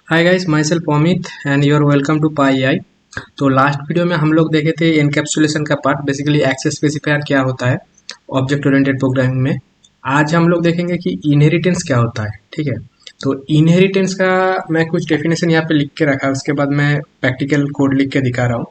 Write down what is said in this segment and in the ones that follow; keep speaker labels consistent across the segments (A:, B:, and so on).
A: Hi guys, my self Amit and you are welcome to pi I. तो last video में हम लोग देखे थे एनकैप्सुलेशन का पार्ट, बेसिकली एक्सेस स्पेसिफायर क्या होता है ऑब्जेक्ट ओरिएंटेड प्रोग्रामिंग में। आज हम लोग देखेंगे कि इनहेरिटेंस क्या होता है। ठीक है, तो इनहेरिटेंस का मैं कुछ डेफिनेशन यहाँ पे लिख के रखा है, उसके बाद मैं प्रैक्टिकल कोड लिख के दिखा रहा हूँ।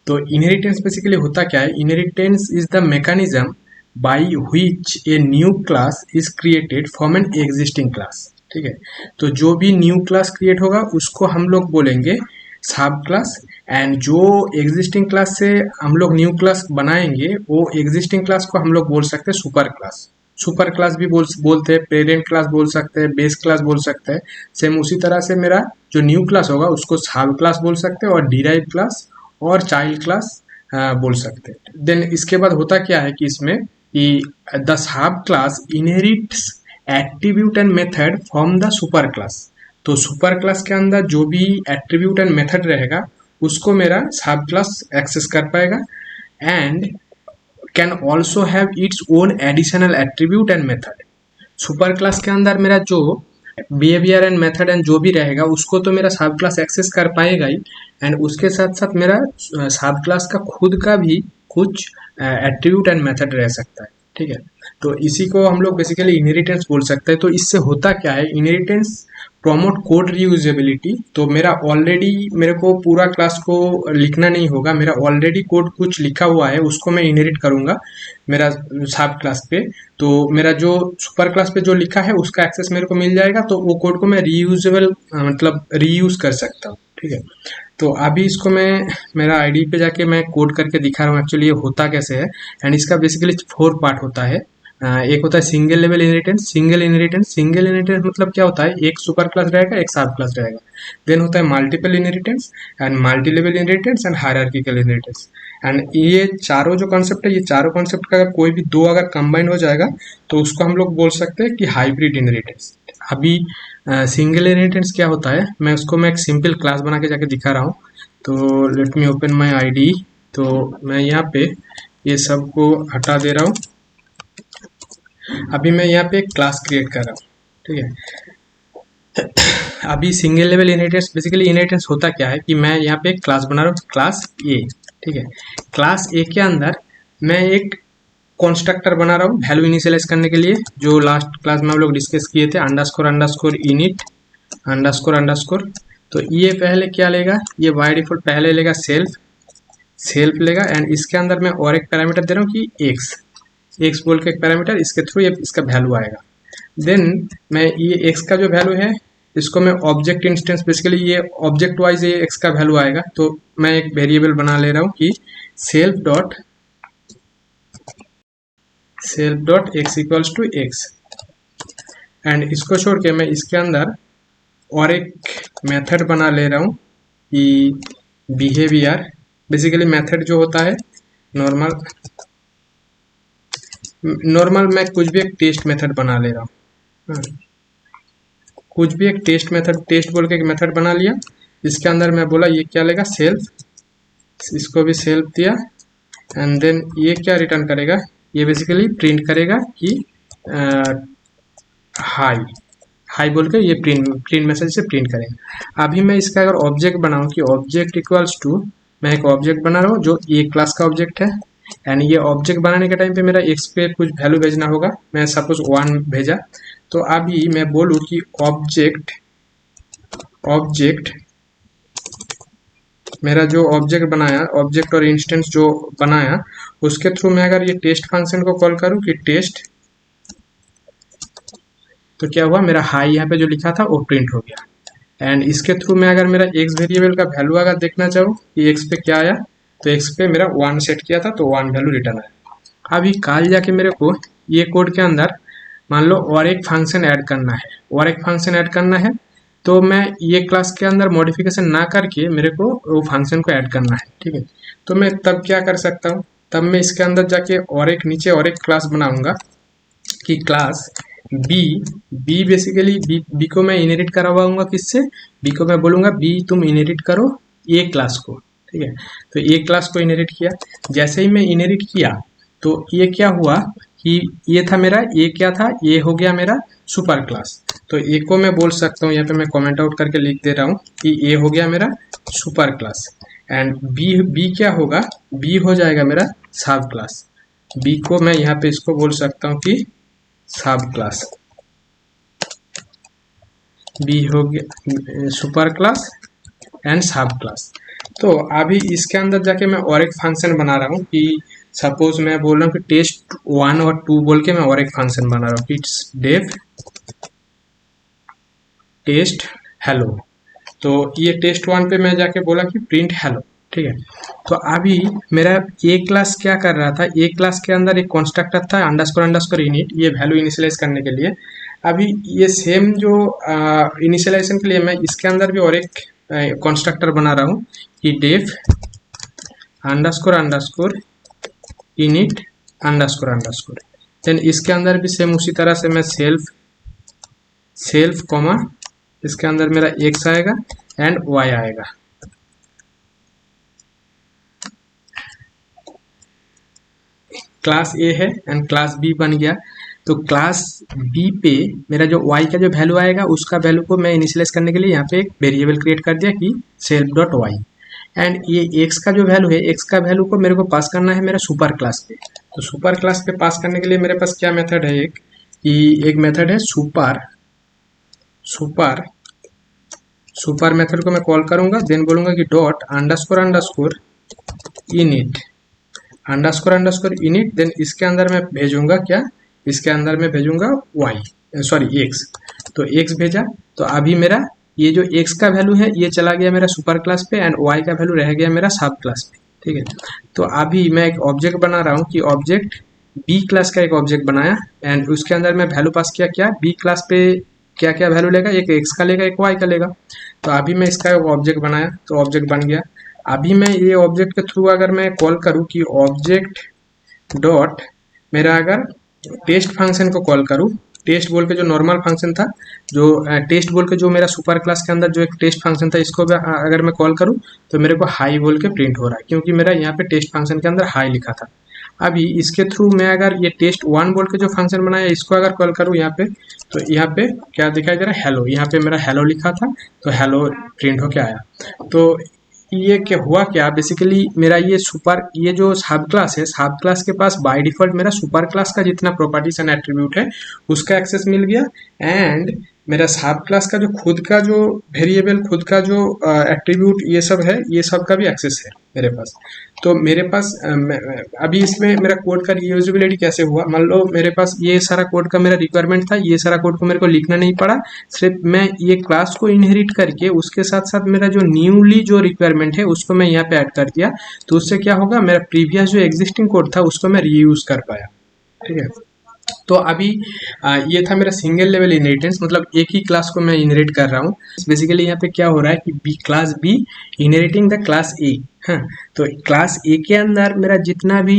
A: तो इनहेरिटेंस बेसिकली होता क्या है? Inheritance is the mechanism by which a new class is created from an existing class. ठीक है, तो जो भी न्यू क्लास क्रिएट होगा उसको हम लोग बोलेंगे सब क्लास, एंड जो एग्जिस्टिंग क्लास से हम लोग न्यू क्लास बनाएंगे वो एग्जिस्टिंग क्लास को हम लोग बोल सकते हैं सुपर क्लास। सुपर क्लास भी बोलते हैं, पेरेंट क्लास बोल सकते हैं, बेस क्लास बोल सकते हैं। सेम उसी तरह से मेरा जो न्यू क्लास होगा उसको सब क्लास बोल सकते हैं, और डिराइव क्लास और चाइल्ड क्लास बोल सकते हैं। देन इसके बाद होता क्या है कि इसमें कि the sub class inherits attribute and method from the super class. तो सुपर क्लास के अंदर जो भी एट्रीब्यूट एंड मेथड रहेगा उसको मेरा सब क्लास एक्सेस कर पाएगा, and can also have its own additional attribute and method. Super class के अंदर मेरा जो बिहेवियर एंड मेथड एंड जो भी रहेगा उसको तो मेरा सब क्लास एक्सेस कर पाएगा ही, एंड उसके साथ साथ मेरा सब क्लास का खुद का भी कुछ एट्रीब्यूट एंड मेथड रह सकता है। ठीक है, तो इसी को हम लोग बेसिकली इनहेरिटेंस बोल सकते हैं। तो इससे होता क्या है, इनहेरिटेंस प्रमोट कोड रीयूजेबिलिटी। तो मेरा ऑलरेडी मेरे को पूरा क्लास को लिखना नहीं होगा, मेरा ऑलरेडी कोड कुछ लिखा हुआ है उसको मैं इनहेरिट करूंगा मेरा सब क्लास पे। तो मेरा जो सुपर क्लास पे जो लिखा है उसका एक्सेस मेरे को मिल जाएगा, तो वो कोड को मैं रीयूजेबल मतलब रीयूज कर सकता हूँ। ठीक है, तो अभी इसको मैं मेरा आईडी पे जाके मैं कोड करके दिखा रहा हूँ एक्चुअली ये होता कैसे है। एंड इसका बेसिकली 4 पार्ट होता है। एक होता है single level inheritance. Single inheritance मतलब क्या होता है, एक सुपर क्लास रहेगा एक सब क्लास रहेगा। देन होता है multiple inheritance and multi level inheritance and hierarchical inheritance. And ये चारों जो कॉन्सेप्ट है, ये चारों कॉन्सेप्ट का अगर कोई भी दो अगर कंबाइन हो जाएगा तो उसको हम लोग बोल सकते हैं कि हाइब्रिड इनहेरिटेंस। अभी सिंगल इनहेरिटेंस क्या होता है, मैं एक सिंपल क्लास बना के जाके दिखा रहा हूँ। तो let me open my ID. तो मैं यहाँ पे ये सब को हटा दे रहा हूँ। अभी मैं यहाँ पे एक क्लास क्रिएट कर रहा हूँ। ठीक है, अभी single level inheritance basically inheritance होता क्या है कि मैं यहाँ पे एक क्लास बना रहा हूँ, क्लास ए। ठीक है, क्लास ए के अंदर मैं एक कंस्ट्रक्टर बना रहा हूँ वैल्यू इनिशियलाइज करने के लिए, जो लास्ट क्लास में हम लोग डिस्कस किए थे, underscore underscore init underscore underscore. तो ये पहले क्या लेगा, ये बाय डिफॉल्ट पहले लेगा सेल्फ लेगा, एंड इसके अंदर मैं और एक पैरामीटर दे रहा हूँ कि एक्स बोल के एक पैरामीटर, इसके थ्रू ये इसका वैल्यू आएगा। देन मैं ये एक्स का जो वैल्यू है इसको मैं ऑब्जेक्ट इंस्टेंस, बेसिकली ये ऑब्जेक्ट वाइज ये एक्स का वैल्यू आएगा। तो मैं एक वेरिएबल बना ले रहा हूँ कि self dot X equals to X, and इसको छोड़ के मैं इसके अंदर और एक मेथड बना ले रहा हूँ कि बिहेवियर। बेसिकली मेथड जो होता है नॉर्मल मैं कुछ भी एक टेस्ट मेथड बना ले रहा हूँ। कुछ भी एक टेस्ट बोल के एक मेथड बना लिया। इसके अंदर मैं बोला ये क्या लेगा, सेल्फ, इसको भी सेल्फ दिया, एंड देन ये क्या रिटर्न करेगा, ये बेसिकली प्रिंट करेगा कि हाई बोल के ये प्रिंट मैसेज से प्रिंट करेगा। अभी मैं इसका अगर ऑब्जेक्ट बनाऊं कि ऑब्जेक्ट इक्वल्स टू, मैं एक ऑब्जेक्ट बना रहा हूँ जो ए क्लास का ऑब्जेक्ट है, एंड ये ऑब्जेक्ट बनाने के टाइम पे मेरा एक्स पे कुछ वैल्यू भेजना होगा। मैं सपोज 1 भेजा, तो अभी मैं बोलूँ कि ऑब्जेक्ट मेरा जो ऑब्जेक्ट बनाया, ऑब्जेक्ट और इंस्टेंस जो बनाया उसके थ्रू मैं अगर ये टेस्ट फंक्शन को कॉल करूँ कि टेस्ट, तो क्या हुआ, मेरा हाई यहाँ पे जो लिखा था वो प्रिंट हो गया। एंड इसके थ्रू मैं अगर मेरा एक्स वेरिएबल का वैल्यू अगर देखना चाहूँ कि एक्स पे क्या आया, तो एक्स पे मेरा 1 सेट किया था तो 1 वैल्यू रिटर्न आया। अभी कल जाके मेरे को ये कोड के अंदर मान लो और एक फंक्शन ऐड करना है, तो मैं ये क्लास के अंदर मॉडिफिकेशन ना करके मेरे को वो फंक्शन को ऐड करना है। ठीक है, तो मैं तब क्या कर सकता हूँ, तब मैं इसके अंदर जाके और एक नीचे और एक क्लास बनाऊंगा कि क्लास बी बेसिकली बी को मैं इनहेरिट करवाऊंगा किससे, बी को मैं बोलूंगा बी तुम इनहेरिट करो ए क्लास को। ठीक है, तो ए क्लास को इनहेरिट किया। जैसे ही मैं इनहेरिट किया तो ये क्या हुआ कि ये था मेरा, ये क्या था, ये हो गया मेरा सुपर क्लास। तो ए को मैं बोल सकता हूँ, यहाँ पे मैं कमेंट आउट करके लिख दे रहा हूँ कि ए हो गया मेरा सुपर क्लास, एंड बी क्या होगा, बी हो जाएगा मेरा सब क्लास। बी को मैं यहाँ पे इसको बोल सकता हूँ कि सब क्लास। बी हो गया सुपर क्लास एंड सब क्लास। तो अभी इसके अंदर जाके मैं और एक फंक्शन बना रहा हूँ कि सपोज मैं बोल रहा हूँ कि टेस्ट 1 और 2 बोल के मैं और एक फंक्शन बना रहा हूँ कि डेव टेस्ट हेलो। तो ये टेस्ट 1 पे मैं जाके बोला कि प्रिंट हेलो, ठीक है। तो अभी मेरा ए क्लास क्या कर रहा था, ए क्लास के अंदर एक कंस्ट्रक्टर था अंडरस्कोर अंडरस्कोर इनिट, ये वैल्यू इनिशियलाइज करने के लिए। अभी ये सेम जो इनिशियलाइजेशन के लिए मैं इसके अंदर भी और एक कंस्ट्रक्टर बना रहा हूँ कि def underscore underscore init underscore underscore. Then इसके अंदर भी सेम उसी तरह से मैं सेल्फ कॉमा इसके अंदर मेरा एक्स आएगा एंड वाई आएगा। क्लास ए है एंड क्लास बी बन गया। तो क्लास बी पे मेरा जो y का जो वैल्यू आएगा उसका वैल्यू को मैं इनिशियलाइज करने के लिए यहाँ पे एक वेरिएबल क्रिएट कर दिया कि सेल्फ डॉट वाई, एंड ये x का जो वैल्यू है x का वैल्यू को मेरे को पास करना है मेरा सुपर क्लास पे। तो सुपर क्लास पे पास करने के लिए मेरे पास क्या मेथड है, एक मेथड है सुपर मेथड को मैं कॉल करूंगा, देन बोलूंगा कि dot underscore underscore init, then इसके अंदर मैं भेजूंगा क्या, इसके अंदर मैं भेजूंगा x। तो x भेजा, तो अभी मेरा ये जो x का वैल्यू है ये चला गया मेरा सुपर क्लास पे एंड y का वैल्यू रह गया मेरा सब क्लास पे, ठीक है। तो अभी मैं एक ऑब्जेक्ट बना रहा हूँ कि ऑब्जेक्ट बी क्लास का एक ऑब्जेक्ट बनाया एंड उसके अंदर मैं वैल्यू पास किया क्या, बी क्लास पे क्या क्या वैल्यू लेगा, एक x का लेगा एक y का लेगा। तो अभी मैं इसका एक ऑब्जेक्ट बनाया तो ऑब्जेक्ट बन गया। अभी मैं ये ऑब्जेक्ट के थ्रू अगर मैं कॉल करूँ कि ऑब्जेक्ट डॉट मेरा अगर टेस्ट फंक्शन को कॉल करूँ, टेस्ट बोल के जो नॉर्मल फंक्शन था, जो टेस्ट बोल के जो मेरा सुपर क्लास के अंदर जो एक टेस्ट फंक्शन था, इसको अगर मैं कॉल करूँ तो मेरे को हाई बोल के प्रिंट हो रहा है क्योंकि मेरा यहाँ पे टेस्ट फंक्शन के अंदर हाई लिखा था। अभी इसके थ्रू मैं अगर ये टेस्ट 1 बोल के जो फंक्शन बनाया इसको अगर कॉल करूँ यहाँ पे, तो यहाँ पे क्या दिखाई दे रहा है, हेलो। यहाँ पे मेरा हेलो लिखा था तो हेलो प्रिंट होके आया। तो ये क्या हुआ, क्या बेसिकली मेरा ये जो सब क्लास है, सब क्लास के पास बाय डिफॉल्ट मेरा सुपर क्लास का जितना प्रॉपर्टीज एंड एट्रीब्यूट है उसका एक्सेस मिल गया, एंड मेरा सब क्लास का जो खुद का जो वेरिएबल, खुद का जो एट्रीब्यूट ये सब है, ये सब का भी एक्सेस है मेरे पास। तो मेरे पास अभी इसमें मेरा कोड का रीयूजेबिलिटी कैसे हुआ, मान लो मेरे पास ये सारा कोड का मेरा रिक्वायरमेंट था, ये सारा कोड को मेरे को लिखना नहीं पड़ा, सिर्फ मैं ये क्लास को इनहेरिट करके उसके साथ साथ मेरा जो न्यूली जो रिक्वायरमेंट है उसको मैं यहाँ पे ऐड कर दिया। तो उससे क्या होगा, मेरा प्रीवियस जो एग्जिस्टिंग कोड था उसको मैं रीयूज कर पाया, ठीक है। तो अभी ये था मेरा सिंगल लेवल इनहेरिटेंस, मतलब एक ही क्लास को मैं इनहेरिट कर रहा हूँ। बेसिकली यहाँ पे क्या हो रहा है कि class B inheriting the class A. हाँ, तो क्लास ए के अंदर मेरा जितना भी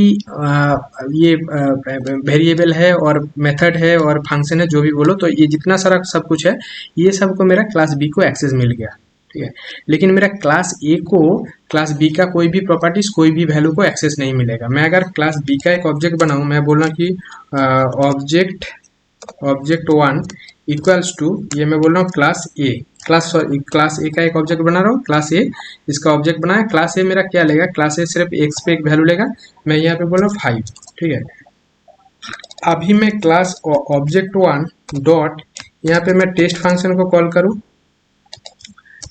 A: ये वेरिएबल है और मेथड है और फंक्शन है, जो भी बोलो, तो ये जितना सारा सब कुछ है ये सब को मेरा क्लास बी को एक्सेस मिल गया, ठीक है। लेकिन मेरा क्लास ए को क्लास बी का कोई भी प्रॉपर्टीज, कोई भी वैल्यू को एक्सेस नहीं मिलेगा। मैं अगर क्लास बी का एक ऑब्जेक्ट बनाऊं, मैं बोलना कि ऑब्जेक्ट 1 इक्वल्स टू, ये मैं बोल रहा हूँ क्लास ए, क्लास ए का एक ऑब्जेक्ट बना रहा हूँ, क्लास ए इसका ऑब्जेक्ट बनाया। क्लास ए मेरा क्या लेगा, क्लास ए सिर्फ एक्स पे एक वैल्यू लेगा, मैं यहाँ पे बोल रहा हूँ 5, ठीक है। अभी मैं क्लास ऑब्जेक्ट 1 डॉट यहाँ पे मैं टेस्ट फंक्शन को कॉल करूँ,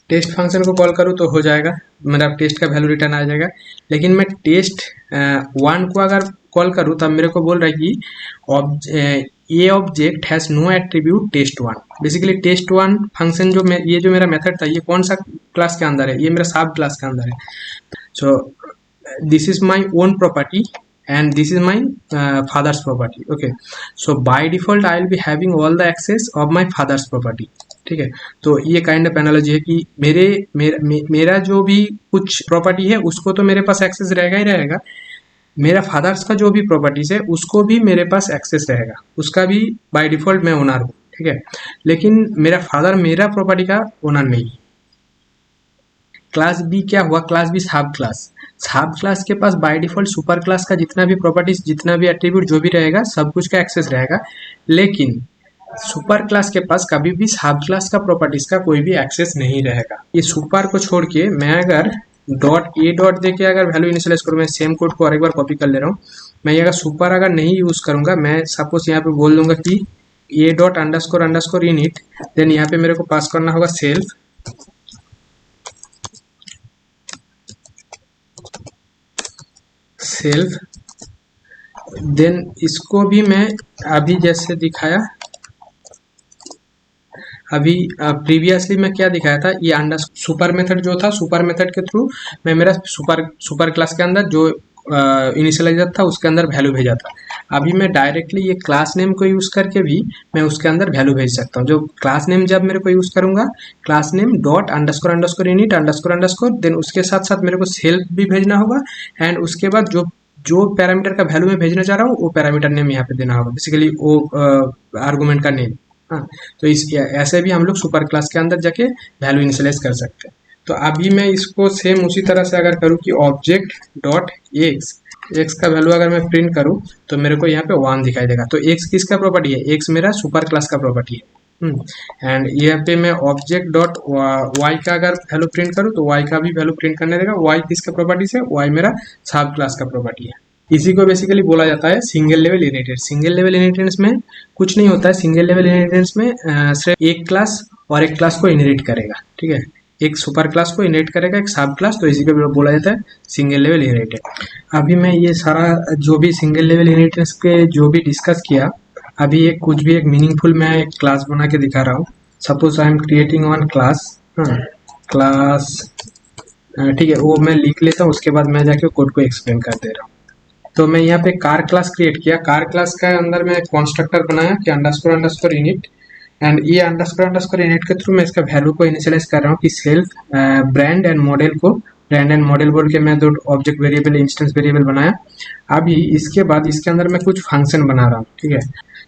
A: टेस्ट फंक्शन को कॉल करूँ तो हो जाएगा, मेरा टेस्ट का वैल्यू रिटर्न आ जाएगा। लेकिन मैं टेस्ट 1 को अगर कॉल करूँ तब मेरे को बोल रहा है कि ये object has no attribute test 1। Basically test 1 function जो ये जो मेरा मेथड था, ये कौन सा क्लास के अंदर है, ये मेरा सब क्लास के अंदर है। So this is my own property and this is my father's property, okay। so by default I will be having all the access of my father's property, ठीक है। तो ये काइंड ऑफ एनालॉजी है कि मेरा जो भी कुछ प्रॉपर्टी है उसको तो मेरे पास एक्सेस रहेगा ही रहेगा, मेरा फादर्स का जो भी प्रॉपर्टीज है उसको भी मेरे पास एक्सेस रहेगा, उसका भी बाय डिफॉल्ट मैं ओनर हूँ, ठीक है। लेकिन मेरा फादर मेरा प्रॉपर्टी का ओनर नहीं। क्लास बी क्या हुआ, क्लास बी सब क्लास के पास बाय डिफॉल्ट सुपर क्लास का जितना भी प्रॉपर्टीज, जितना भी एट्रीब्यूट जो भी रहेगा, सब कुछ का एक्सेस रहेगा। लेकिन सुपर क्लास के पास कभी भी सब क्लास का प्रॉपर्टीज का कोई भी एक्सेस नहीं रहेगा। ये सुपर को छोड़ के मैं अगर डॉट ए डॉट देके अगर वैल्यू इनिशियलाइज करूँ, मैं सेम कोड को और एक बार कॉपी कर ले रहा हूँ। मैं अगर सुपर अगर नहीं यूज करूंगा, मैं सपोज यहाँ पे बोल दूंगा कि A dot underscore underscore init, then यहाँ पे मेरे को पास करना होगा सेल्फ सेल्फ, देन इसको भी मैं अभी जैसे दिखाया, अभी प्रीवियसली मैं क्या दिखाया था, ये अंडर सुपर मेथड जो था, सुपर मेथड के थ्रू मैं मेरा सुपर क्लास के अंदर जो इनिशियलाइजर था उसके अंदर वैल्यू भेजा था। अभी मैं डायरेक्टली ये क्लास नेम को यूज करके भी मैं उसके अंदर वैल्यू भेज सकता हूँ। जो क्लास नेम जब मेरे को यूज करूंगा, class name dot underscore underscore init underscore underscore, then उसके साथ साथ मेरे को सेल्फ भी भेजना होगा, एंड उसके बाद जो जो पैरामीटर का वैल्यू मैं भेजना चाह रहा हूँ वो पैरामीटर नेम यहाँ पे देना होगा, बेसिकली वो आर्गुमेंट का नेम। हाँ, तो इस ऐसे भी हम लोग सुपर क्लास के अंदर जाके वैल्यू इनिशियलाइज कर सकते हैं। तो अभी मैं इसको सेम उसी तरह से अगर करूँ कि ऑब्जेक्ट डॉट एक्स, एक्स का वैल्यू अगर मैं प्रिंट करूँ तो मेरे को यहाँ पे 1 दिखाई देगा। तो एक्स किसका प्रॉपर्टी है? एक्स मेरा सुपर क्लास का प्रॉपर्टी है। एंड यहाँ पे मैं ऑब्जेक्ट डॉट वाई का अगर वैल्यू प्रिंट करूँ तो वाई का भी वैल्यू प्रिंट करने देगा। वाई किसका प्रॉपर्टी है? वाई मेरा सब क्लास का प्रॉपर्टी है। इसी को बेसिकली बोला जाता है single level inheritance. Single level inheritance में कुछ नहीं होता है। सिंगल लेवल इनहेरिटेंस में सिर्फ एक क्लास और एक क्लास को इनहेरिट करेगा, ठीक है, एक सुपर क्लास को इनहेरिट करेगा एक सब क्लास, तो इसी को बोला जाता है सिंगल लेवल इनहेरिटेंस। अभी मैं ये सारा जो भी सिंगल लेवल इनहेरिटेंस के जो भी डिस्कस किया, अभी एक कुछ भी एक मीनिंगफुल मैं एक क्लास बना के दिखा रहा हूँ। Suppose I am creating one class, class, ठीक है, वो मैं लिख लेता हूँ, उसके बाद मैं जाके कोड को एक्सप्लेन कर दे रहा हूँ। तो मैं यहाँ पे कार क्लास क्रिएट किया। कार क्लास का अंदर मैं कंस्ट्रक्टर बनाया कि अंडरस्कोर अंडरस्कोर इनिट, एंड ये अंडरस्कोर इनिट के थ्रू मैं इसका वैल्यू को इनिशियलाइज कर रहा हूँ कि सेल्फ ब्रांड एंड मॉडल को, ब्रांड एंड मॉडल बोल के मैं दो ऑब्जेक्ट वेरिएबल इंस्टेंस वेरिएबल बनाया। अभी इसके बाद इसके अंदर मैं कुछ फंक्शन बना रहा हूँ, ठीक है।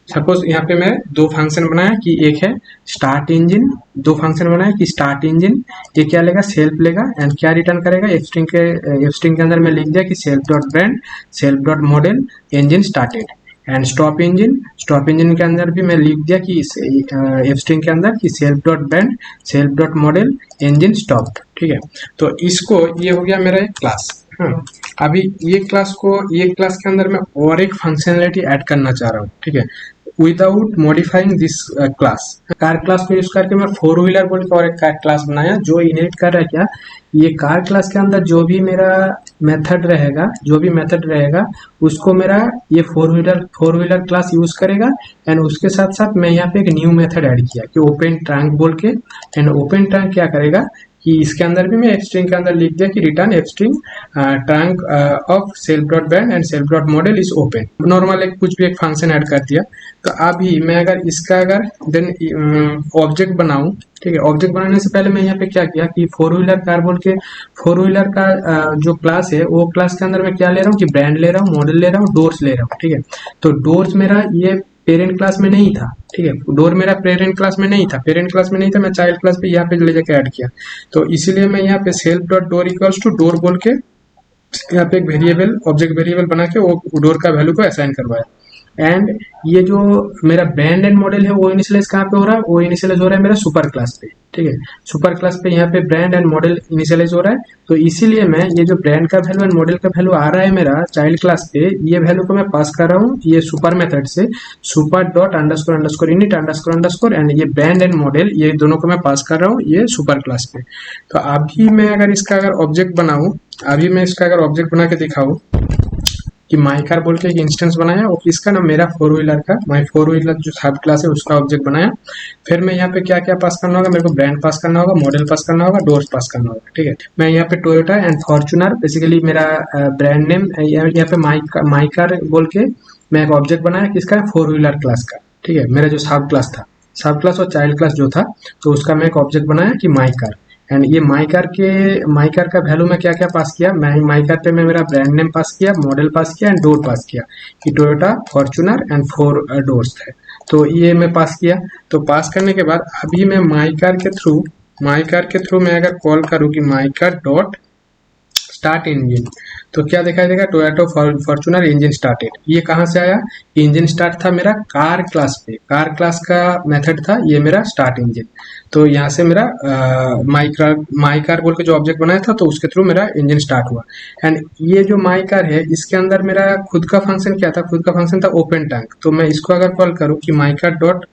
A: सपोज यहाँ पे मैं दो फंक्शन बनाया कि एक है स्टार्ट इंजन, दो फंक्शन बनाया कि स्टार्ट इंजन, ये क्या लेगा? सेल्फ लेगा, एंड क्या रिटर्न करेगा? एफ स्ट्रिंग के अंदर मैं लिख दिया कि self dot brand self dot model engine started, and stop engine के अंदर भी मैं लिख दिया कि एफ स्ट्रिंग के अंदर कि self dot brand self dot model engine stopped, ठीक है। तो इसको ये हो गया मेरा एक क्लास। हाँ, अभी ये क्लास के अंदर मैं और एक फंक्शनलिटी ऐड करना चाह रहा हूँ, ठीक है, without modifying this class. Car class को यूज करके मैं फोर व्हीलर बोल के और एक कार क्लास बनाया जो इनहेरिट कर रहा है क्या, ये कार क्लास के अंदर जो भी मेरा मेथड रहेगा उसको मेरा ये फोर व्हीलर क्लास यूज करेगा। एंड उसके साथ साथ मैं यहाँ पे एक न्यू मेथड ऐड किया कि ओपन ट्रंक बोल के, एंड ओपन ट्रंक क्या करेगा कि इसके अंदर भी मैं एफ स्ट्रिंग के अंदर लिख दिया कि return F string trunk of self dot brand and self dot model is open. Normal एक कुछ भी एक फंक्शन ऐड कर दिया। तो अभी मैं अगर इसका अगर देन ऑब्जेक्ट बनाऊं, ठीक है, ऑब्जेक्ट बनाने से पहले मैं यहाँ पे क्या किया कि फोर व्हीलर कार बोल के फोर व्हीलर का जो क्लास है वो क्लास के अंदर मैं क्या ले रहा हूँ कि ब्रांड ले रहा हूँ, मॉडल ले रहा हूँ, डोर्स ले रहा हूँ, ठीक है। तो डोर्स मेरा ये पेरेंट क्लास में नहीं था, ठीक है, डोर मेरा पेरेंट क्लास में नहीं था, मैं चाइल्ड क्लास पे यहाँ पे ले जाके ऐड किया। तो इसीलिए मैं यहाँ पे self dot door equals to door बोल के यहाँ पे एक वेरिएबल ऑब्जेक्ट वेरिएबल बना के वो डोर का वैल्यू को असाइन करवाया। एंड ये जो मेरा ब्रांड एंड मॉडल है वो इनिशियलाइज कहाँ पे हो रहा है? वो इनिशियलाइज हो रहा है मेरा सुपर क्लास पे, ठीक है, सुपर क्लास पे यहाँ पे ब्रांड एंड मॉडल इनिशियलाइज हो रहा है। तो इसीलिए मैं ये जो ब्रांड का वैल्यू एंड मॉडल का वैल्यू आ रहा है मेरा चाइल्ड क्लास पे, ये वैल्यू को मैं पास कर रहा हूँ ये सुपर मेथड से, super dot underscore underscore init underscore underscore, and ये ब्रांड एंड मॉडल ये दोनों को मैं पास कर रहा हूँ ये सुपर क्लास पे। तो अभी मैं अगर इसका अगर ऑब्जेक्ट बनाऊँ, अभी मैं इसका अगर ऑब्जेक्ट बना के दिखाऊँ कि माई कार बोल के एक इंस्टेंस बनाया, और किसका ना मेरा फोर व्हीलर का, माई फोर व्हीलर जो सब क्लास है उसका ऑब्जेक्ट बनाया। फिर मैं यहाँ पे क्या क्या पास करना होगा? मेरे को ब्रांड पास करना होगा, मॉडल पास करना होगा, डोर्स पास करना होगा, ठीक है। मैं यहाँ पे टोयोटा एंड फॉर्चुनर बेसिकली मेरा ब्रांड नेम, यहाँ पे माई कार बोल के मैं एक ऑब्जेक्ट बनाया किसका? फोर व्हीलर क्लास का, ठीक है, मेरा जो सब क्लास था, सब क्लास और चाइल्ड क्लास जो था, तो उसका मैं एक ऑब्जेक्ट बनाया कि माई कार। एंड ये माई कार का वैल्यू में क्या क्या पास किया? मैं माई कार पे मैं मेरा ब्रांड नेम पास किया, मॉडल पास किया एंड डोर पास किया कि टोयोटा फॉर्चुनर एंड 4 डोर्स थे। तो ये मैं पास किया। तो पास करने के बाद अभी मैं माई कार के थ्रू मैं अगर कॉल करूँ कि my car dot start engine, तो क्या दिखाई देगा, टोयोटा फॉर्च्यूनर इंजन स्टार्टेड। ये कहाँ से आया, इंजन स्टार्ट था मेरा कार क्लास पे, कार क्लास का मेथड था ये मेरा स्टार्ट इंजन। तो यहाँ से मेरा माई कार बोल के जो ऑब्जेक्ट बनाया था तो उसके थ्रू मेरा इंजन स्टार्ट हुआ। एंड ये जो माई कार है इसके अंदर मेरा खुद का फंक्शन क्या था, खुद का फंक्शन था ओपन टैंक। तो मैं इसको अगर कॉल करूँ कि my car dot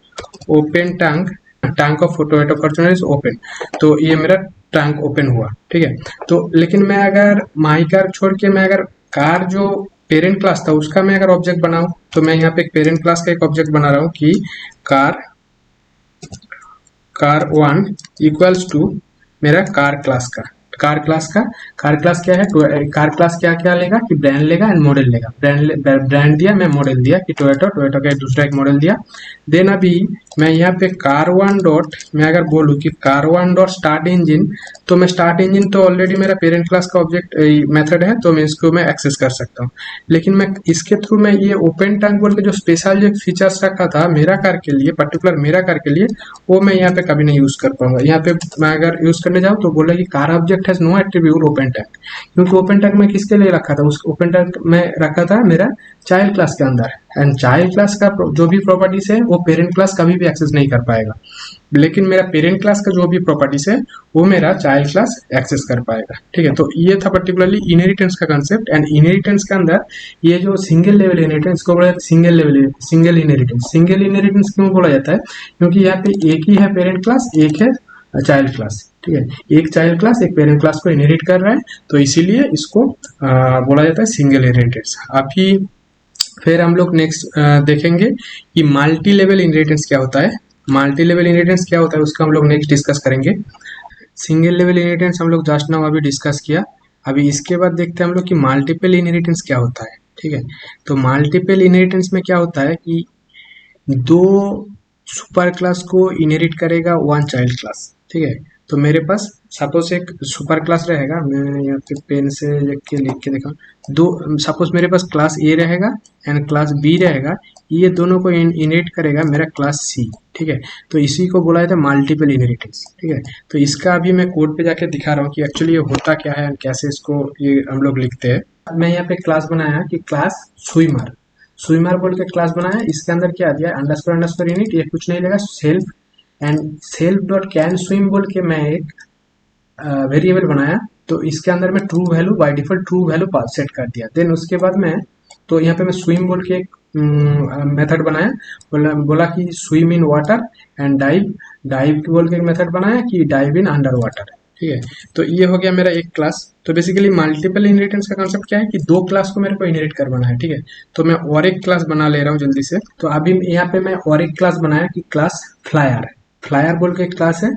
A: open tank, tank of Toyota Fortuner is open, तो ये मेरा टैंक ओपन हुआ, ठीक है। तो लेकिन मैं अगर माई कार छोड़ के मैं अगर कार जो पेरेंट क्लास था उसका मैं अगर ऑब्जेक्ट बनाऊं, तो मैं यहाँ पे एक पेरेंट क्लास का एक ऑब्जेक्ट बना रहा हूँ कि car car one equals to मेरा कार क्लास क्या है, तो कार क्लास क्या क्या लेगा कि ब्रांड लेगा एंड मॉडल लेगा। ब्रांड दिया, मैं मॉडल दिया कि टोयोटा, टोयोटा का दूसरा एक मॉडल दिया। देन अभी मैं यहाँ पे कार वन डॉट, मैं अगर बोलूँ कि car one dot start engine, तो मैं स्टार्ट इंजन तो ऑलरेडी मेरा पेरेंट क्लास का ऑब्जेक्ट मेथड है, तो मैं इसको मैं एक्सेस कर सकता हूँ। लेकिन मैं इसके थ्रू मैं ये ओपन टैंक बोल के जो स्पेशल जो फीचर्स रखा था मेरा कार के लिए, पर्टिकुलर मेरा कार के लिए, वो मैं यहाँ पे कभी नहीं यूज कर पाऊंगा। यहाँ पे मैं अगर यूज करने जाऊँ तो बोला कि car object has no attribute open tag, क्योंकि ओपन टैग मैं किसके लिए रखा था, उस ओपन टैग में रखा था मेरा चाइल्ड क्लास के अंदर। एंड चाइल्ड क्लास का जो भी प्रॉपर्टीज है वो पेरेंट क्लास कभी भी एक्सेस नहीं कर पाएगा, लेकिन मेरा पेरेंट क्लास का जो भी प्रॉपर्टीज है वो मेरा चाइल्ड क्लास एक्सेस कर पाएगा, ठीक है। तो ये था पर्टिकुलरली इनहेरिटेंस का कंसेप्ट। एंड इनहेरिटेंस के अंदर ये जो सिंगल लेवल इनहेरिटेंस को बोला जाता है सिंगल इनहेरिटेंस। सिंगल इनहेरिटेंस क्यों बोला जाता है, क्योंकि यहाँ पे एक ही है पेरेंट क्लास, एक है चाइल्ड क्लास, ठीक है। एक चाइल्ड क्लास एक पेरेंट क्लास को इनहेरिट कर रहा है, तो इसीलिए इसको बोला जाता है सिंगल इनहेरिटेंस। अभी फिर हम लोग नेक्स्ट देखेंगे कि मल्टी लेवल इनहेरिटेंस क्या होता है। मल्टी लेवल इनहेरिटेंस क्या होता है उसका हम लोग नेक्स्ट डिस्कस करेंगे। सिंगल लेवल इनहेरिटेंस हम लोग जस्ट नाउ अभी डिस्कस किया। अभी इसके बाद देखते हैं हम लोग कि मल्टीपल इनहेरिटेंस क्या होता है, ठीक है। तो मल्टीपल इनहेरिटेंस में क्या होता है कि दो सुपर क्लास को इनहेरिट करेगा वन चाइल्ड क्लास, ठीक है। तो मेरे पास सपोज एक सुपर क्लास रहेगा, मैं यहाँ पे पेन से लिख के देखा, दो सपोज मेरे पास क्लास ए रहेगा एंड क्लास बी रहेगा, ये दोनों को इनहेरिट करेगा मेरा क्लास सी, ठीक है। तो इसी को बोला जाता है मल्टीपल इनहेरिटेंस, ठीक है। तो इसका अभी मैं कोड पे जाके दिखा रहा हूँ कि एक्चुअली ये होता क्या है, कैसे इसको ये हम लोग लिखते हैं। मैं यहाँ पे क्लास बनाया कि क्लास स्विमर बोल के क्लास बनाया। इसके अंदर क्या दिया, अंडरस्कोर यूनिट, ये कुछ नहीं लेगा, self and self dot can swim बोल के मैं एक वेरिएबल बनाया। तो इसके अंदर मैं true value by default true value set कर दिया। देन उसके बाद मैं तो यहाँ पे मैं स्विम बोल के एक मेथड बनाया, बोला कि swim in water and dive बोल के एक मेथड बनाया कि डाइव इन अंडर वाटर, ठीक है। तो ये हो गया मेरा एक क्लास। तो बेसिकली मल्टीपल इनहेरिटेंस का कांसेप्ट क्या है कि दो क्लास को मेरे को इनहेरिट करवाना है, ठीक है। तो मैं और एक क्लास बना ले रहा हूँ जल्दी से। तो अभी यहाँ पे मैं और एक क्लास बनाया कि क्लास फ्लायर बोल के एक क्लास है।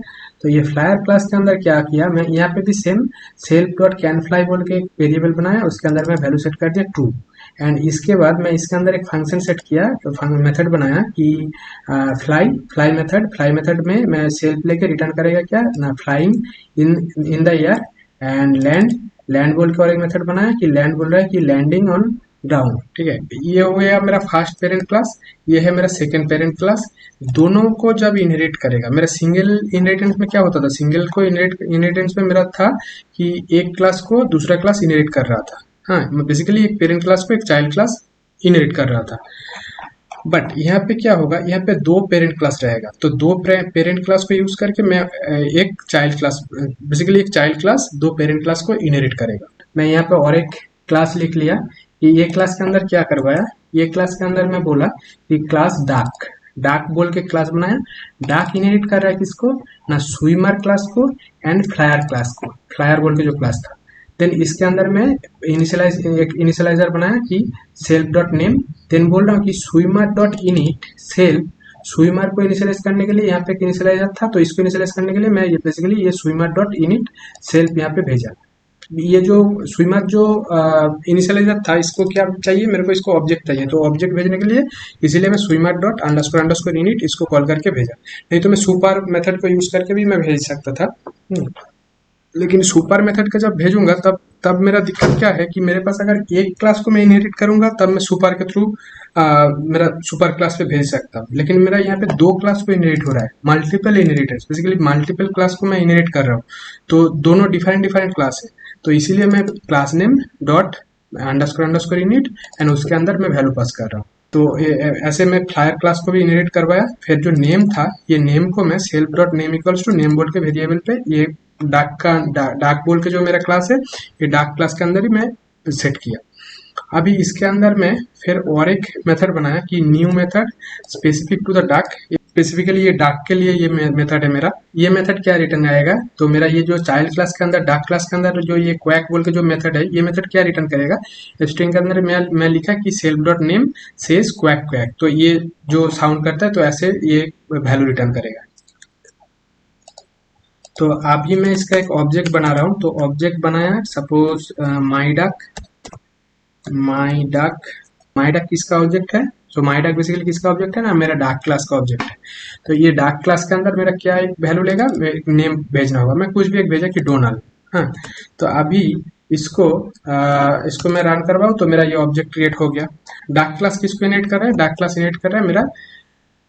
A: तो ये फ्लायर क्लास के अंदर क्या किया, मैं यहाँ पे भी same self dot can fly बोल के एक वेरिएबल बनाया, उसके अंदर मैं वैल्यू सेट कर दिया ट्रू। एंड इसके बाद मैं इसके अंदर एक फंक्शन सेट किया, तो मेथड बनाया कि फ्लाई मेथड में मैं सेल्फ लेके रिटर्न करेगा क्या ना, flying in the air and land बोल के और एक मेथड बनाया कि लैंड बोल रहा है कि लैंडिंग ऑन ग्राउंड, ठीक है। ये हो गया मेरा फर्स्ट पेरेंट क्लास, ये है मेरा सेकेंड पेरेंट क्लास। दोनों को जब इनहेरिट करेगा, मेरा सिंगल इनहेरिटेंस में क्या होता था, सिंगल को इनहेरिटेंस में मेरा था कि एक क्लास को दूसरा क्लास इनहेरिट कर रहा था। हाँ, बेसिकली एक पेरेंट क्लास को एक चाइल्ड क्लास इनहेरिट कर रहा था। बट यहाँ पे क्या होगा, यहाँ पे दो पेरेंट क्लास रहेगा, तो दो पेरेंट क्लास को यूज करके मैं एक चाइल्ड क्लास, बेसिकली एक चाइल्ड क्लास दो पेरेंट क्लास को इनहेरिट करेगा। मैं यहाँ पे और एक क्लास लिख लिया कि ये क्लास के अंदर क्या करवाया, ये क्लास के अंदर मैं बोला कि क्लास डार्क बोल के क्लास बनाया। डार्क इनहेरिट कर रहा है किसको ना, स्विमर क्लास को एंड फ्लायर क्लास को, फ्लायर बोल के जो क्लास था। देन इसके अंदर मैं इनिशियलाइजर बनाया कि सेल्फ डॉट नेम। देन बोल रहा हूँ कि swimmer dot init self, swimmer को इनिशियलाइज करने के लिए यहाँ पे एक इनिशियलाइजर था, तो इसको इनिशियलाइज करने के लिए मैं ये बेसिकली ये स्विमर डॉट इनिट सेल्फ यहाँ पे भेजा। ये जो स्विमर जो इनिशियलाइजर था, इसको क्या चाहिए मेरे को, इसको ऑब्जेक्ट चाहिए, तो ऑब्जेक्ट भेजने के लिए इसीलिए मैं स्विमर डॉट अंडरस्कोर इनिट इसको कॉल करके भेजा। नहीं तो मैं सुपर मेथड को यूज करके भी मैं भेज सकता था, लेकिन सुपर मेथड का जब भेजूंगा तब मेरा दिक्कत क्या है कि मेरे पास अगर एक क्लास को मैं इनहेरिट करूंगा तब मैं सुपर के थ्रू मेरा सुपर क्लास पे भेज सकता हूँ। लेकिन मेरा यहाँ पे दो क्लास को इनहेरिट हो रहा है, multiple inheritance, basically multiple class को मैं इनहेरिट कर रहा हूँ, तो दोनों डिफरेंट क्लास है। तो इसीलिए मैं class name dot underscore underscore init and उसके अंदर मैं वैल्यू पास कर रहा हूँ। तो ऐसे मैं फ्लायर क्लास को भी इनहेरिट करवाया। फिर जो नेम था, ये नेम को मैं self dot name equals to name बोल के वेरिएबल पे ये डाक बोल के जो मेरा क्लास है, ये डाक क्लास के अंदर ही मैं सेट किया। अभी इसके अंदर में फिर और एक मेथड बनाया कि new method specific to the duck. Specifically ये डाक के लिए ये मेथड है मेरा। ये मेथड क्या रिटर्न आएगा, तो मेरा ये जो चाइल्ड क्लास के अंदर डाक क्लास के अंदर जो ये क्वैक बोल के जो मेथड है, ये मेथड क्या रिटर्न करेगा, स्ट्रिंग के अंदर मैं लिखा कि self dot name says quack quack, तो ये जो साउंड करता है तो ऐसे ये वैल्यू रिटर्न करेगा। तो अभी मैं इसका एक ऑब्जेक्ट बना रहा हूँ। तो ऑब्जेक्ट बनाया सपोज माई डक किसका ऑब्जेक्ट है, सो माई डक बेसिकली किसका ऑब्जेक्ट है ना, मेरा डाक क्लास का ऑब्जेक्ट है। तो ये डाक क्लास के अंदर मेरा क्या एक वैल्यू लेगा, एक नेम भेजना होगा, मैं कुछ भी एक भेजा कि डोनाल्ड। हाँ, तो अभी इसको मैं रन करवाऊँ तो मेरा ये ऑब्जेक्ट क्रिएट हो गया। डाक क्लास किसको इनेट कर रहा है, डाक क्लास इनेट कर रहा है मेरा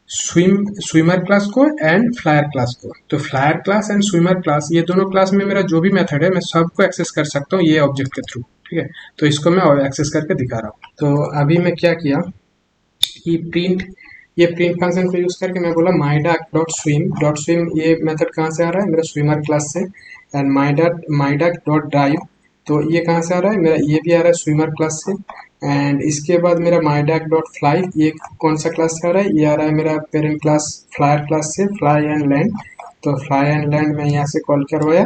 A: स्विमर क्लास को एंड फ्लायर क्लास को। तो flyer class and swimmer class, ये दोनों क्लास में मेरा जो भी मेथड है मैं सबको एक्सेस कर सकता हूँ ये ऑब्जेक्ट के थ्रू। ठीक है, तो इसको मैं एक्सेस करके दिखा रहा हूँ। तो अभी मैं क्या किया कि ये प्रिंट फंक्शन को यूज करके मैं बोला माई डॉट स्विम। ये मेथड कहाँ से आ रहा है, मेरा स्विमर क्लास से। एंड माई डॉट ड्राइव, तो ये कहाँ से आ रहा है, मेरा ये भी आ रहा है स्विमर क्लास से। एंड इसके बाद मेरा माई डॉट फ्लाई, ये कौन सा क्लास से आ रहा है, ये आ रहा है मेरा पेरेंट क्लास फ्लायर क्लास से, फ्लाई एंड लैंड। तो फ्लाई एंड लैंड मैं यहाँ से कॉल करवाया।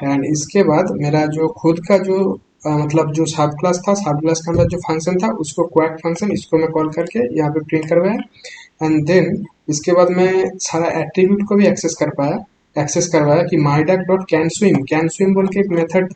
A: एंड इसके बाद मेरा जो खुद का जो मतलब जो सब क्लास था, सब क्लास के अंदर जो फंक्शन था उसको क्वैक फंक्शन, इसको मैं कॉल करके यहाँ पे प्रिंट करवाया। एंड देन इसके बाद मैं सारा एट्रीब्यूट को भी एक्सेस करवाया कि माई डॉट कैन स्विम बोल के एक मेथड,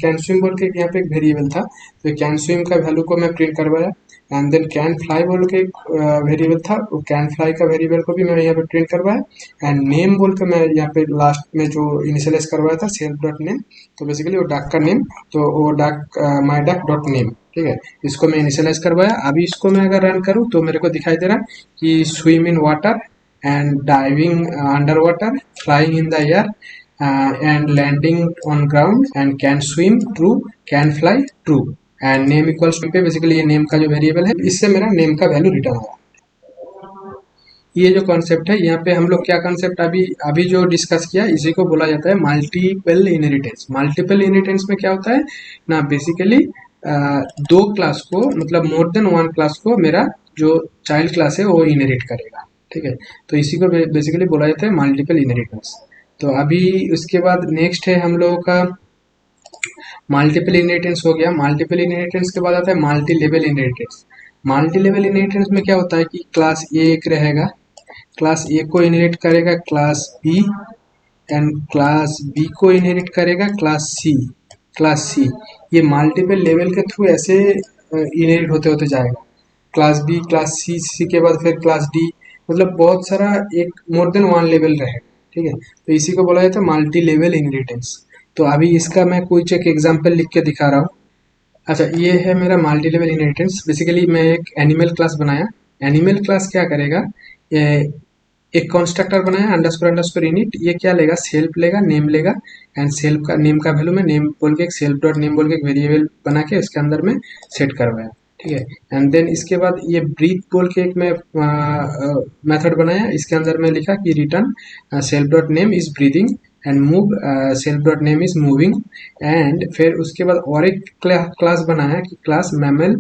A: कैन स्विम बोल के यहाँ पे एक वेरिएबल था, तो कैन स्विम का वैल्यू को मैं प्रिंट करवाया। एंड देन कैन फ्लाई बोल के एक वेरिएबल था, वो कैन फ्लाई का वेरिएबल को भी मैं यहाँ पे प्रिंट करवाया। एंड नेम बोल के मैं यहाँ पे लास्ट में जो इनिशियलाइज करवाया था सेल्फ डॉट नेम, तो बेसिकली वो डाक का नेम, तो वो डाक माई डॉट नेम। ठीक है, इसको मैं इनिशियलाइज करवाया। अभी इसको मैं अगर रन करूँ तो मेरे को दिखाई दे रहा है कि swim in water and diving underwater, flying in the air, and landing on ground, and can swim true, can fly true, and name equals to पे बेसिकली ये नेम का जो वेरिएबल है, इससे मेरा नेम का वैल्यू रिटर्न होगा। ये जो कॉन्सेप्ट है, यहाँ पे हम लोग क्या कॉन्सेप्ट अभी जो डिस्कस किया, इसी को बोला जाता है मल्टीपल इनहेरिटेंस। मल्टीपल इनहेरिटेंस में क्या होता है ना, बेसिकली दो क्लास को, मतलब मोर देन वन क्लास को मेरा जो चाइल्ड क्लास है वो इनहेरिट करेगा। ठीक है, तो इसी को बेसिकली बोला जाता है मल्टीपल इनहेरिटेंस। तो अभी उसके बाद नेक्स्ट है हम लोगों का मल्टीपल इनहेरिटेंस हो गया। मल्टीपल इनहेरिटेंस के बाद आता है multi level inheritance. Multi level inheritance में क्या होता है कि क्लास ए एक रहेगा, क्लास ए को इनहेरिट करेगा class B, and class B को इनहेरिट करेगा क्लास सी। ये मल्टीपल लेवल के थ्रू ऐसे इनहेरिट होते होते जाएगा, class B, class C, C के बाद फिर क्लास डी, मतलब बहुत सारा एक मोर देन वन लेवल रहेगा। ठीक है, तो इसी को बोला जाता है मल्टी लेवल इनहेरिटेंस। तो अभी इसका मैं कुछ एक एग्जांपल लिख के दिखा रहा हूँ। अच्छा, ये है मेरा मल्टी लेवल इनहेरिटेंस। बेसिकली मैं एक एनिमल क्लास बनाया। एनिमल क्लास क्या करेगा, ये एक कंस्ट्रक्टर बनाया अंडरस्कोर इनिट। ये क्या लेगा, सेल्फ लेगा, नेम लेगा, एंड सेल्फ का नेम का वैल्यू में नेम बोल के एक सेल्फ डॉट नेम बोल के एक वेरिएबल बना के इसके अंदर में सेट करवाया। ठीक है, एंड देन इसके बाद ये ब्रीथ बोल के एक मैं मेथड बनाया। इसके अंदर में लिखा कि return self dot name is breathing and move self dot name is moving. And फिर उसके बाद और एक क्लास बनाया कि क्लास मैमल,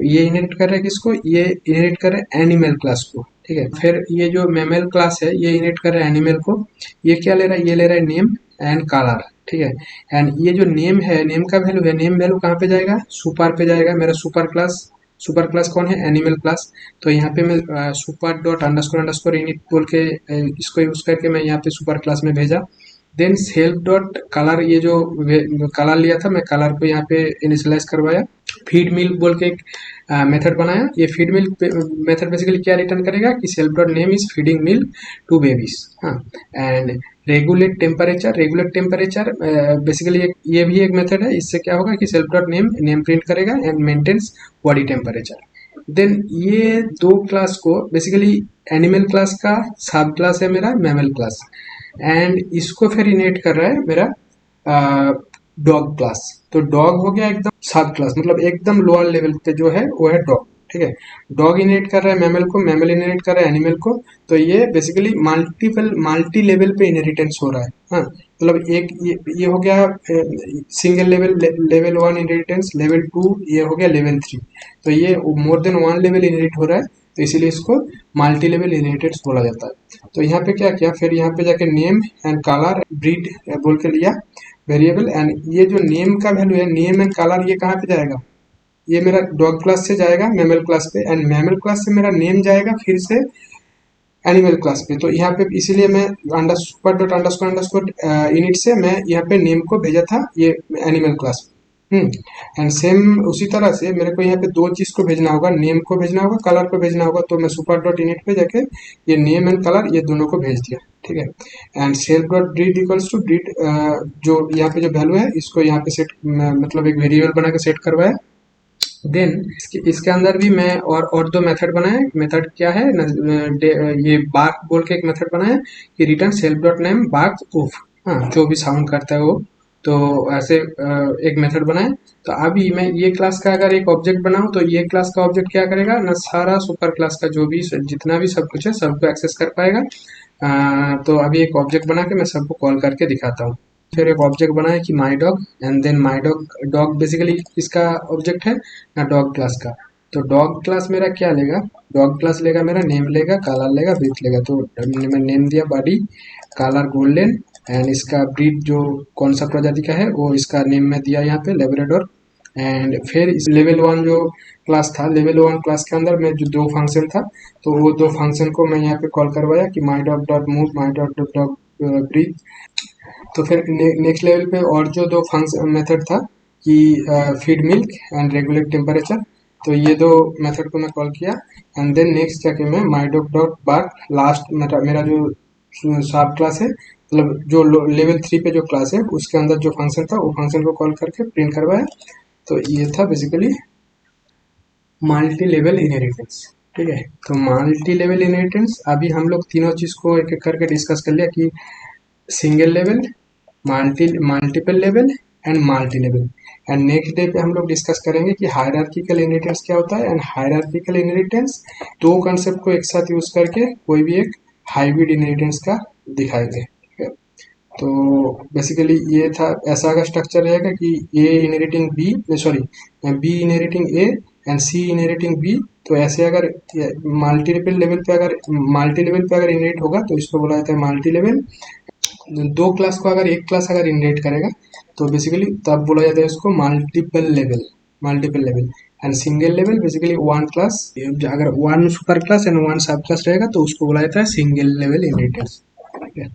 A: ये इनहेरिट कर रहा है किसको, ये इनहेरिट कर रहा है एनिमल क्लास को। ठीक है, फिर ये जो मैमल क्लास है ये इनहेरिट कर रहा है एनिमल को। ये क्या ले रहा है, ये ले रहा है नेम एंड कलर। ठीक है, एंड ये जो नेम है, नेम का वैल्यू है, नेम वैल्यू कहाँ पे जाएगा, सुपर पे जाएगा। मेरा सुपर क्लास कौन है, एनिमल क्लास। तो यहाँ पे मैं सुपर डॉट अंडरस्कोर इनिट बोल के इसको यूज करके मैं यहाँ पे सुपर क्लास में भेजा। देन सेल्फ डॉट कलर, ये जो कलर लिया था मैं कलर को यहाँ पे इनिशियलाइज करवाया। फीड मिल बोल के एक मेथड बनाया। ये फीड मिल मेथड बेसिकली क्या रिटर्न करेगा कि self dot name is feeding milk to babies. हाँ, एंड रेगुलेट टेम्परेचर बेसिकली ये भी एक मेथड है। इससे क्या होगा कि सेल्फ डॉट नेम प्रिंट करेगा and maintains body temperature. Then ये दो क्लास को बेसिकली एनिमल क्लास का सब क्लास है मेरा मैमल क्लास, एंड इसको फिर इनेट कर रहा है मेरा डॉग क्लास। तो डॉग हो गया एकदम सब क्लास, मतलब एकदम लोअर लेवल पे जो है वो है डॉग। ठीक है, डॉग इनहेरिट कर रहा है मैमल को, मैमल इनहेरिट कर रहा है एनिमल को। तो ये बेसिकली मल्टी लेवल पे इनहेरिटेंस हो रहा है। हाँ, मतलब एक ये हो गया single level, level one inheritance, level two, ये हो गया लेवल थ्री। तो ये more than one level inherit हो रहा है, तो इसीलिए इसको मल्टी लेवल इनहेरिटेंस बोला जाता है। तो यहाँ पे क्या किया, फिर यहाँ पे जाके नेम एंड कलर ब्रीड बोल के लिया वेरिएबल। एंड ये जो नेम का वैल्यू है, नेम एंड कलर, ये कहाँ पे जाएगा, ये मेरा डॉग क्लास से जाएगा मैमल क्लास पे, एंड मैमल क्लास से मेरा नेम जाएगा फिर से एनिमल क्लास पे। तो यहाँ पे इसीलिए मैं under super dot underscore underscore init से मैं यहाँ पे नेम को भेजा था ये एनिमल क्लास। एंड सेम उसी तरह से मेरे को यहाँ पे दो चीज को भेजना होगा, नेम को भेजना होगा, कलर को भेजना होगा। तो मैं सुपर डॉट इनिट पे जाके ये नेम एंड कलर ये दोनों को भेज दिया। ठीक है, and self dot breed equals to breed, जो यहाँ पे जो वैल्यू है इसको यहाँ पे सेट, मतलब एक वेरिएबल बना के सेट करवाया। देन इसके अंदर भी मैं और दो मेथड बनाए। मेथड क्या है ये बार्क बोल के एक मेथड बनाया कि return self dot name bark woof, हाँ जो भी साउंड करता है वो। तो ऐसे एक मेथड बनाए। तो अभी मैं ये क्लास का अगर एक ऑब्जेक्ट बनाऊं तो ये क्लास का ऑब्जेक्ट क्या करेगा ना, सारा सुपर क्लास का जो भी जितना भी सब कुछ है सबको एक्सेस कर पाएगा। तो अभी एक ऑब्जेक्ट बना के मैं सबको कॉल करके दिखाता हूँ। फिर एक ऑब्जेक्ट बनाया कि my dog, and then my dog, dog basically इसका ऑब्जेक्ट है ना डॉग क्लास का। तो डॉग क्लास मेरा क्या लेगा, डॉग क्लास लेगा मेरा नेम लेगा, कलर लेगा, ब्रीड लेगा। तो मैं नेम दिया बॉडी, कलर गोल्डन, एंड इसका ब्रीड जो कौन सा प्रजाति का है वो इसका नेम में दिया यहाँ पे लेब्राडोर। एंड फिर इस लेवल वन जो क्लास था, लेवल वन क्लास के अंदर में जो दो फंक्शन था, तो वो दो फंक्शन को मैं यहाँ पे कॉल करवाया कि my dog dot move, my dog dot dog breathe. तो फिर नेक्स्ट लेवल पे और जो दो फंक्शन मेथड था कि feed milk and regulate temperature, तो ये दो मेथड को मैं कॉल किया। एंड देन नेक्स्ट जाके मैं my dog dot bark, last मेरा जो सब क्लास है, मतलब जो लेवल थ्री पे जो क्लास है उसके अंदर जो फंक्शन था वो फंक्शन को कॉल करके प्रिंट करवाया। तो ये था बेसिकली मल्टी लेवल इनहेरिटेंस। ठीक है, तो मल्टी लेवल इनहेरिटेंस अभी हम लोग तीनों चीज को एक एक करके डिस्कस कर लिया कि single level, multiple level and multi level. And next day पे हम लोग डिस्कस करेंगे कि हायरार्किकल इनहेरिटेंस क्या होता है। एंड हायरार्किकल इनहेरिटेंस दो कंसेप्ट को एक साथ यूज करके कोई भी एक हाइब्रिड इनहेरिटेंस का दिखाएंगे। ठीक है, तो बेसिकली ये था, ऐसा का स्ट्रक्चर रहेगा कि A inheriting B, sorry B inheriting A and C inheriting B. तो ऐसे अगर मल्टी लेवल पे अगर इनहेरिट होगा तो इसको बोला जाता है मल्टी लेवल। दो क्लास को अगर एक क्लास अगर इनहेरिट करेगा तो बेसिकली तब बोला जाता है इसको multiple level, multiple level. And single level basically one class, अगर one super class and one sub class रहेगा तो उसको बोला जाता है सिंगल लेवल इनहेरिटेंस। ठीक है,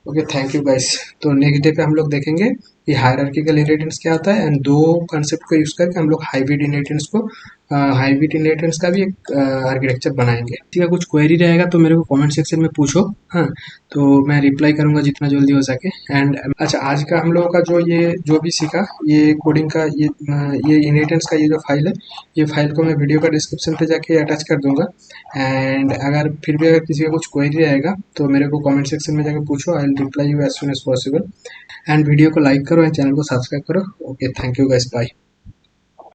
A: ओके, थैंक यू गाइस। तो नेक्स्ट डे पे हम लोग देखेंगे कि हायरार्किकल इनहेरिटेंस क्या होता है, एंड दो कंसेप्ट को यूज करके हम लोग हाइब्रिड इनहेरिटेंस को, हाइब्रिड इनहेरिटेंस का भी एक आर्किटेक्चर बनाएंगे। ठीक है, कुछ क्वेरी रहेगा तो मेरे को कमेंट सेक्शन में पूछो। हाँ, तो मैं रिप्लाई करूंगा जितना जल्दी हो सके। एंड अच्छा, आज का हम लोगों का जो भी सीखा ये कोडिंग का, ये इनहेरिटेंस का ये जो फाइल है, ये फाइल को मैं वीडियो का डिस्क्रिप्शन पे जाके अटैच कर दूंगा। एंड अगर फिर भी अगर किसी का कुछ क्वेरी रहेगा तो मेरे को कमेंट सेक्शन में जाके पूछो, I will reply you as soon as possible. And video को लाइक करो एंड चैनल को सब्सक्राइब करो। Okay, thank you guys, bye.